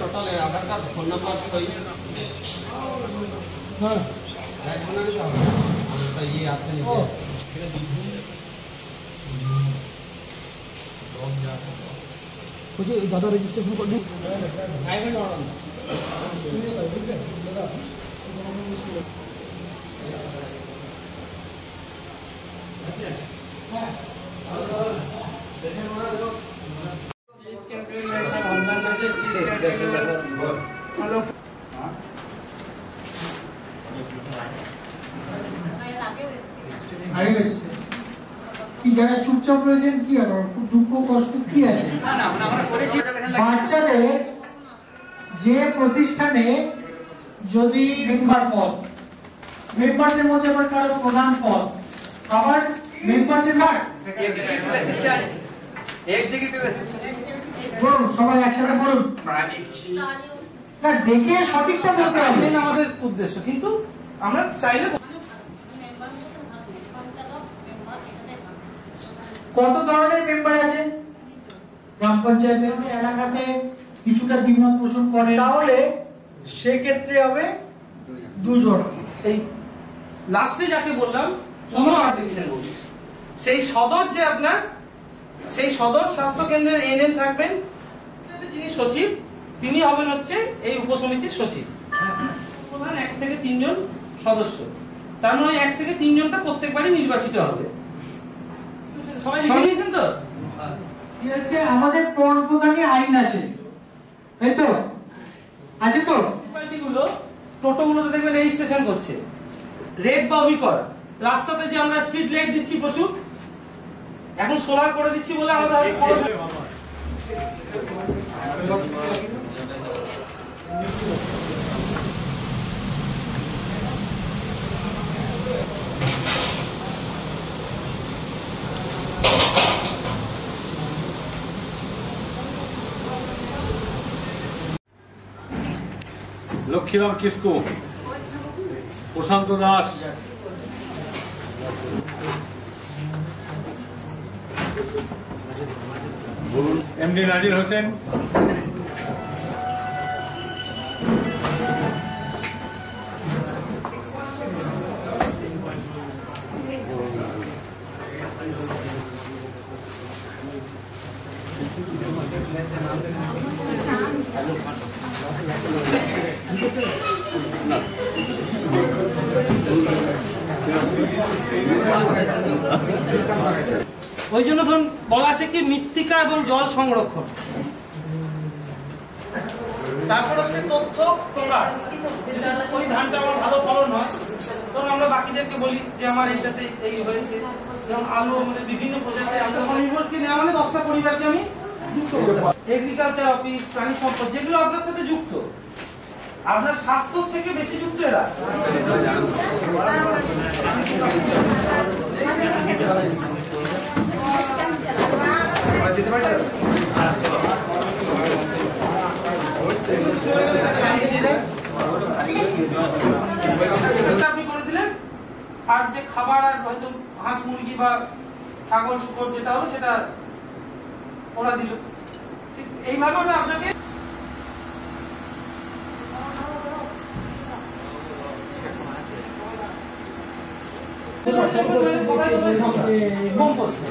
total আধার card phone number সই হ্যাঁ এক বানালে তো হবে তো ये আসে নি मुझे दादा रजिस्ट्रेशन कर दी प्राइवेट ऑर्डर हेलो আরে বেশ কি যারা চুপচাপ রয়েছেন কি আর খুব দুঃখ কষ্ট কি আছে বাচ্চাদের যে প্রতিষ্ঠানে যদি মেম্বারদের মধ্যে আবার কারো প্রধান পদ আবার মেম্বারদের কার এক্সিকিউটিভ অ্যাসিস্ট্যান্ট বলুন সবাই একসাথে বলুন স্যার দেখে সঠিকটা বলতে হবে আমাদের উদ্দেশ্য কিন্তু আমরা চাইলে কত ধরনের মেম্বার আছে গ্রাম পঞ্চায়েতের এলাকাতে কিছুটা দ্বিমত পোষণ করে তাহলে সেই ক্ষেত্রে হবে দুজন এই লাস্টে যাকে বললাম সেই সদর যে আপনার সেই সদর স্বাস্থ্য কেন্দ্রের এনএম থাকবেন যিনি সচিব তিনি হবেন হচ্ছে এই উপসমিতির সচিব প্রধান 1 থেকে 3 জন সদস্য তার মানে 1 থেকে 3 জনটা প্রত্যেকবারই নির্বাচিত হবে সবাই শুনেছেন তো কি হচ্ছে আমাদের পৌর প্রধানই আইন আছে তাই তো আছে তো মিউনিসিপালিটিগুলো টোটোগুলোতে দেখবেন রেজিস্ট্রেশন করছে রেড বা উইকর রাস্তাতে যে আমরা স্ট্রিট লাইট দিচ্ছি প্রচুর এখন সোলার করে দিচ্ছি বলে আমাদের খরচ লক্ষ্মীরাম কিসকু প্রশান্ত দাস এমডি নাজির হোসেন ওই জন্য ধরুন বলা আছে কি মৃত্তিকা এবং জল সংরক্ষণ তারপর হচ্ছে তথ্য প্রকাশ ওই ধানটা আমার ভালো ফলন হয় তখন আমরা বাকিদেরকে বলি যে আমার এটাতে এই হয়েছে যেমন আলু আমাদের বিভিন্ন প্রজাতির আলু স্বনির্ভরকে নেওয়া মানে 10টা পরিবারকে আমি যুক্ত করতে পারি এগ্রিকালচার অফিস প্রাণী সম্পদ যেগুলো আপনার সাথে যুক্ত আপনার স্বাস্থ্য থেকে বেশি যুক্ত এরা আপনি করে দিলেন আর যে খাবার আর হয়তো হাঁস মুরগি বা ছাগল শুকর যেটা হবে সেটা ওরা দিল ঠিক এইভাবে ওটা আপনাকে কম করছে